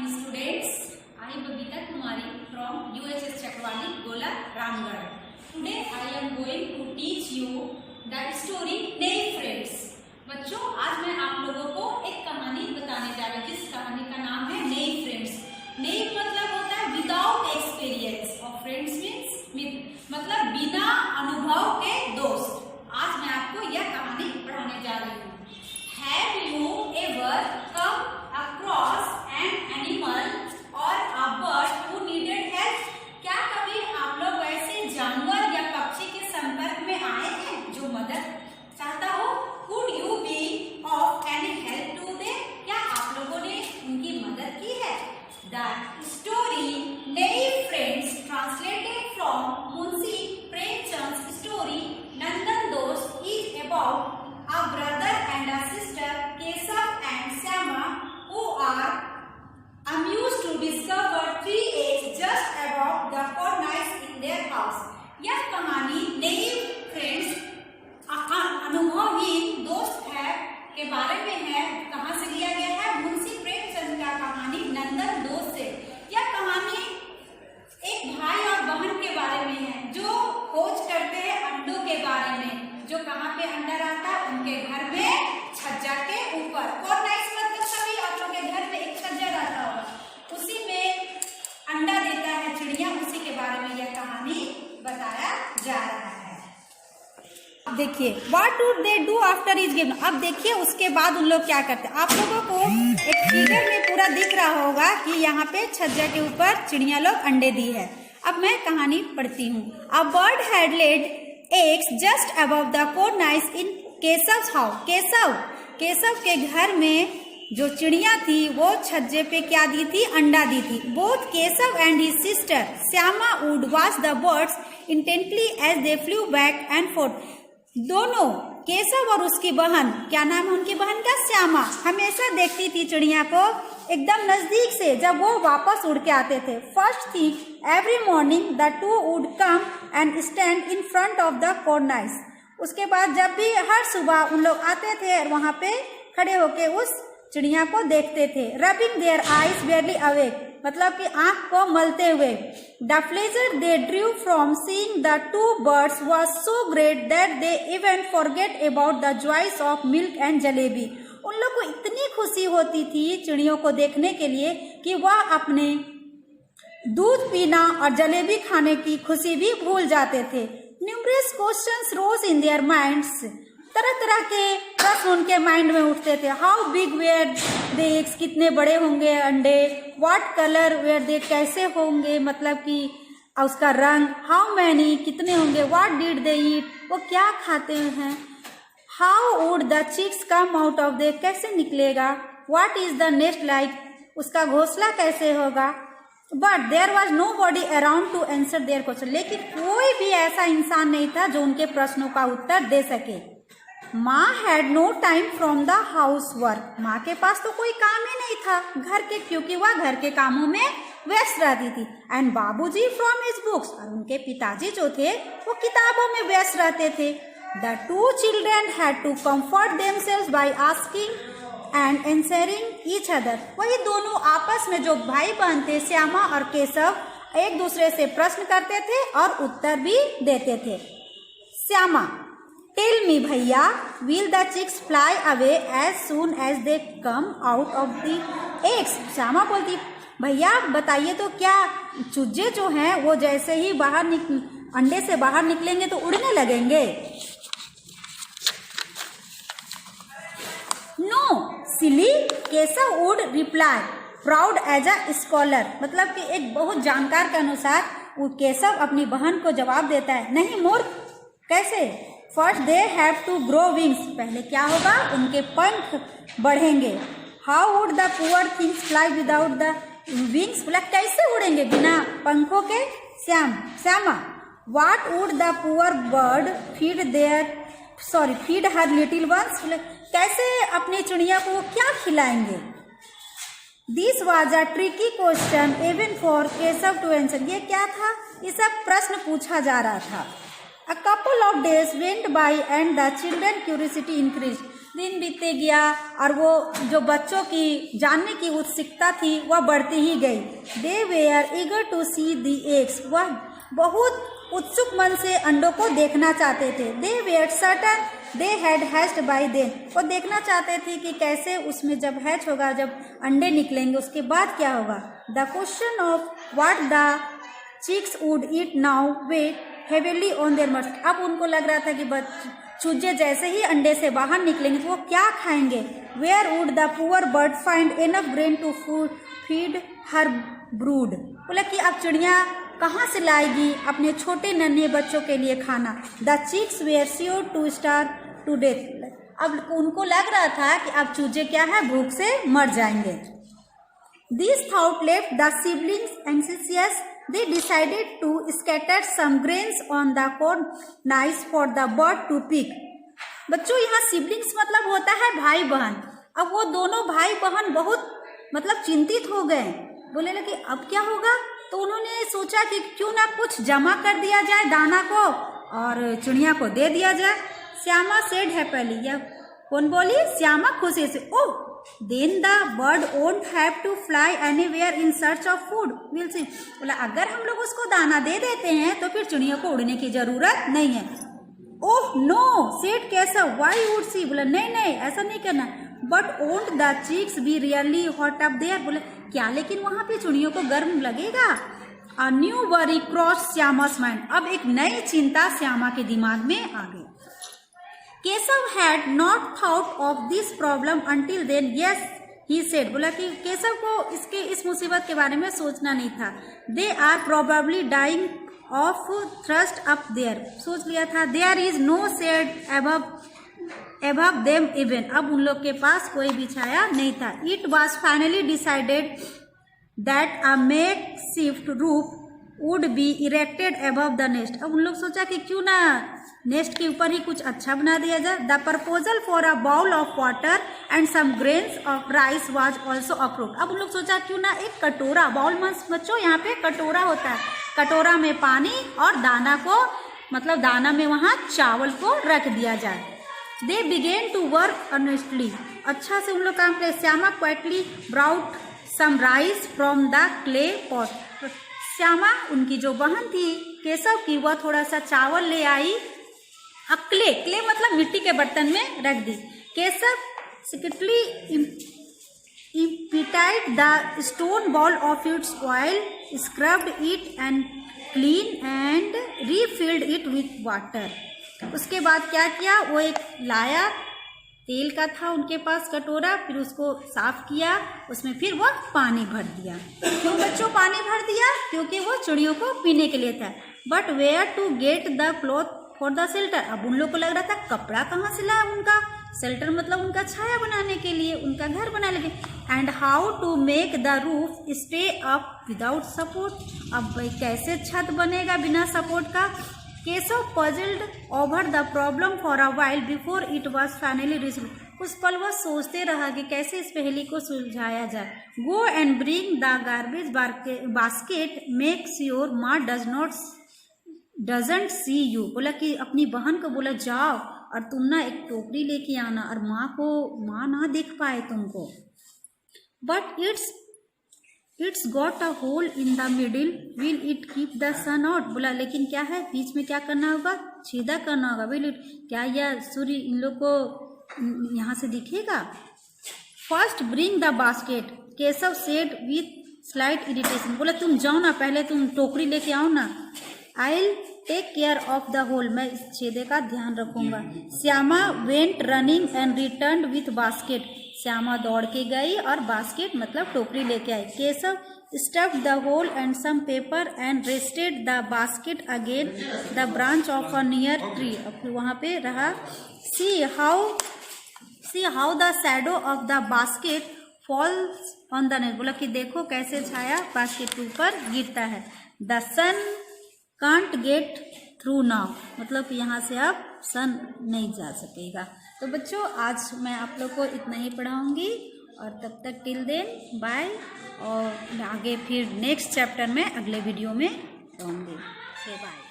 morning students. I am Babita Kumari from UHS Chakwali, Gola, Ramgarh. Today I am going to teach you the story नई friends. बच्चों आज मैं आप लोगों को एक कहानी बताने जा रही हूँ जिस कहानी का नाम है नई फ्रेंड्स। नई मतलब होता है विदाउट एक्सपीरियंस और फ्रेंड्स मीन्स मतलब बिना अनुभव के दोस्त। आज मैं आपको यह कहानी पढ़ाने जा रही हूँ। Have you ever come across an animal or a bird who needed help? क्या कभी आप लोग ऐसे जानवर या पक्षी के संपर्क में आए हैं जो मदद चाहता हो? Could you be of any help to them? क्या आप लोगों ने उनकी मदद की है? The story नई friends translated from Munshi Premchand story नंदन दोस्त is about a brother and a sister Kesav and Syama who are amused to discover 3 eggs just above the cornice in their house। यह कहानी नई फ्रेंड्स अनुभवहीन दोस्त है के बारे में है। कहाँ से लिया गया है? मुंशी प्रेमचंद का कहानी नंदन दोस्त से। यह कहानी एक भाई और बहन के बारे में है जो खोज करते हैं अंडों के बारे में। जो कहाँ पे अंडा रहता है? उनके घर में छज्जा के ऊपर। कॉर्नाइस मतलब सभी आप लोग के घर में एक छज्जा रहता होगा, उसी में अंडा देता है चिड़िया। उसी के बारे में यह कहानी बताया जा रहा है। अब देखिए what would they do after is given. अब देखिए उसके बाद उन लोग क्या करते हैं। आप लोगों को एक फिगर में पूरा दिख रहा होगा कि यहाँ पे छज्जा के ऊपर चिड़िया लोग अंडे दी है। अब मैं कहानी पढ़ती हूँ। A bird had laid eggs just above the cornice in Keshav's house। Keshav के घर में जो चिड़िया थी वो छज्जे पे क्या दी थी? अंडा दी थी। Both Keshav and his sister Syama would watch the birds intently as they flew back and forth। दोनों केशव और उसकी बहन, क्या नाम है उनकी बहन का? श्यामा, हमेशा देखती थी चिड़िया को एकदम नजदीक से जब वो वापस उड़ के आते थे। First thing every morning the two would come and stand in front of the cornice. उसके बाद जब भी हर सुबह उन लोग आते थे और वहां पे खड़े होके उस चिड़िया को देखते थे। Rubbing their eyes barely awake, मतलब कि आंख को मलते हुए। The pleasure they drew from seeing the two birds was so great that they even forget about the joys of milk and jalebi. उन लोग को इतनी खुशी होती थी चिड़ियों को देखने के लिए कि वह अपने दूध पीना और जलेबी खाने की खुशी भी भूल जाते थे। Numerous questions rose in their minds, तरह तरह के प्रश्न उनके माइंड में उठते थे। How big were the eggs, कितने बड़े होंगे अंडे। व्हाट कलर वेयर दे, कैसे होंगे मतलब कि उसका रंग। हाउ मैनी, कितने होंगे। व्हाट डिड दे ईट, वो क्या खाते हैं। How would the chicks come out of they, कैसे निकलेगा। What is the nest like, उसका घोंसला कैसे होगा। But there was nobody around to answer their question, लेकिन कोई भी ऐसा इंसान नहीं था जो उनके प्रश्नों का उत्तर दे सके। माँ had no time from the house work, माँ के पास तो कोई काम ही नहीं था घर के, क्योंकि वह घर के कामों में व्यस्त रहती थी। एंड बाबूजी फ्रॉम हिज बुक्स, और उनके पिताजी जो थे वो किताबों में व्यस्त रहते थे। The two children had to comfort themselves by asking and answering each other. वही दोनों आपस में जो भाई बहन थे श्यामा और केशव एक दूसरे से प्रश्न करते थे और उत्तर भी देते थे। श्यामा, टेल मी भैया, will the chicks fly away as soon as they come out of the eggs. Shyama बोलती, भैया बताइए तो क्या चूजे जो हैं वो जैसे ही बाहर अंडे से बाहर निकलेंगे तो उड़ने लगेंगे। No silly, Keshav would reply proud as a scholar, मतलब कि एक बहुत जानकार के अनुसार वो केशव अपनी बहन को जवाब देता है, नहीं मूर्ख, कैसे। First they have to grow wings, पहले क्या होगा? उनके पंख बढ़ेंगे। How would the poor things fly without the wings, बोला कैसे उड़ेंगे बिना पंखों के। Shyama, what would the poor bird feed her little ones, कैसे अपनी चिड़िया को क्या खिलाएंगे। This was a tricky question even for Keshav to answer, ये क्या था? ये सब प्रश्न पूछा जा रहा था। A couple of days went by and the children curiosity increased। दिन बीतते गया और वो जो बच्चों की जानने की उत्सुकता थी वह बढ़ती ही गई। They were eager to see the eggs, वह बहुत उत्सुक मन से अंडों को देखना चाहते थे। They were certain they had hatched by then, वो देखना चाहते थे कि कैसे उसमें जब हैच होगा, जब अंडे निकलेंगे उसके बाद क्या होगा। The question of what the chicks would eat now weigh heavily on their must, अब उनको लग रहा था कि चूजे जैसे ही अंडे से बाहर निकलेंगे तो वो क्या खाएंगे। Where would the poor bird find enough grain to feed her brood, बोला कि अब चिड़िया कहाँ से लाएगी अपने छोटे नन्हे बच्चों के लिए खाना। The chicks were sure to starve to death, अब उनको लग रहा था कि अब चूजे क्या है, भूख से मर जाएंगे। This thought left the siblings anxious, they decided to scatter some grains on the corn nice for the bird to pick। बच्चों यहाँ सिबलिंग्स मतलब होता है भाई बहन। अब वो दोनों भाई बहन बहुत मतलब चिंतित हो गए, बोले लगे अब क्या होगा। तो उन्होंने सोचा कि क्यों ना कुछ जमा कर दिया जाए दाना को और चिड़िया को दे दिया जाए। श्यामा सेड हैप्पीली, या कौन बोली, श्यामा खुशी से, ओह then the bird won't have to fly anywhere in search of food, we'll see। बोला अगर हम लोग उसको दाना दे देते हैं तो फिर चिड़िया को उड़ने की जरूरत नहीं है। Oh no said Keshav, why would see, बोला नहीं नहीं ऐसा नहीं करना। But won't the chicks be really hot up there, बोले क्या लेकिन वहां पे चिड़ियों को गर्म लगेगा। A new worry cross Shyama's mind, अब एक नई चिंता श्यामा के दिमाग में आ गई। Keshav had not thought of this problem until then, yes he said, बोला कि केशव को इस मुसीबत के बारे में सोचना नहीं था। They are probably dying of thirst up there, सोच लिया था। There is no shade above them even, अब उन लोग के पास कोई भी छाया नहीं था। It was finally decided that a makeshift roof would be erected above the nest, अब उन लोग सोचा कि क्यों ना नेस्ट के ऊपर ही कुछ अच्छा बना दिया जाए। The proposal for a bowl of water and some grains of rice was also approved, अब उन लोग सोचा क्यों ना एक कटोरा, बाउल बच्चों यहाँ पे कटोरा होता है, कटोरा में पानी और दाना को मतलब दाना में वहाँ चावल को रख दिया जाए। They began to work earnestly, अच्छा से उन लोग काम करे। Shyama quietly brought some rice from the clay pot, Shyama उनकी जो बहन थी केशव की, वह थोड़ा सा चावल ले आई, अब क्ले मतलब मिट्टी के बर्तन में रख दी। Keshav secretly emptied the stone ball of its oil, scrubbed it and clean and refilled it with water। उसके बाद क्या किया, वो एक लाया, तेल का था उनके पास कटोरा, फिर उसको साफ किया, उसमें फिर वो पानी भर दिया। क्यों बच्चों पानी भर दिया, क्योंकि वो चिड़ियों को पीने के लिए था। But where to get the cloth for the shelter, अब उन लोग को लग रहा था कपड़ा कहाँ से लाया, उनका शेल्टर मतलब उनका छाया बनाने के लिए, उनका घर बनाने के लिए। And how to make the roof stay up without support, अब भाई कैसे छत बनेगा बिना सपोर्ट का। Keshav puzzled over the problem for a while before it was finally resolve, उस पल वह सोचते रहा कि कैसे इस पहेली को सुलझाया जाए। Go and bring the garbage basket, make sure माँ डजंट सी यू, बोला कि अपनी बहन को बोला जाओ और तुम ना एक टोकरी लेके आना और माँ ना देख पाए तुमको। But it's got a hole in the middle, will it keep the sun out, बोला लेकिन क्या है बीच में क्या करना होगा, छेदा करना होगा। विल इट, क्या यह सूर्य इन लोग को यहाँ से दिखेगा। First bring the basket, Keshav said with slight irritation, बोला तुम जाओ ना, पहले तुम टोकरी लेके आओ ना। I'll take care of the hole, मैं इस छेदे का ध्यान रखूंगा। Shyama went running and returned with basket, Shyama दौड़ के गई और बास्केट मतलब टोकरी लेके आई। Keshav stuffed the hole and some paper and rested the basket against the branch of a near tree, अब वहाँ पे रहा। see how the shadow of the basket falls on the net, बोला कि देखो कैसे छाया बास्केट के ऊपर गिरता है। the sun can't get through now, मतलब कि यहाँ से अब सन नहीं जा सकेगा। तो बच्चों आज मैं आप लोग को इतना ही पढ़ाऊँगी और तब तक टिल देन बाय, और आगे फिर नेक्स्ट चैप्टर में अगले वीडियो में पढ़ूँगी। बाय।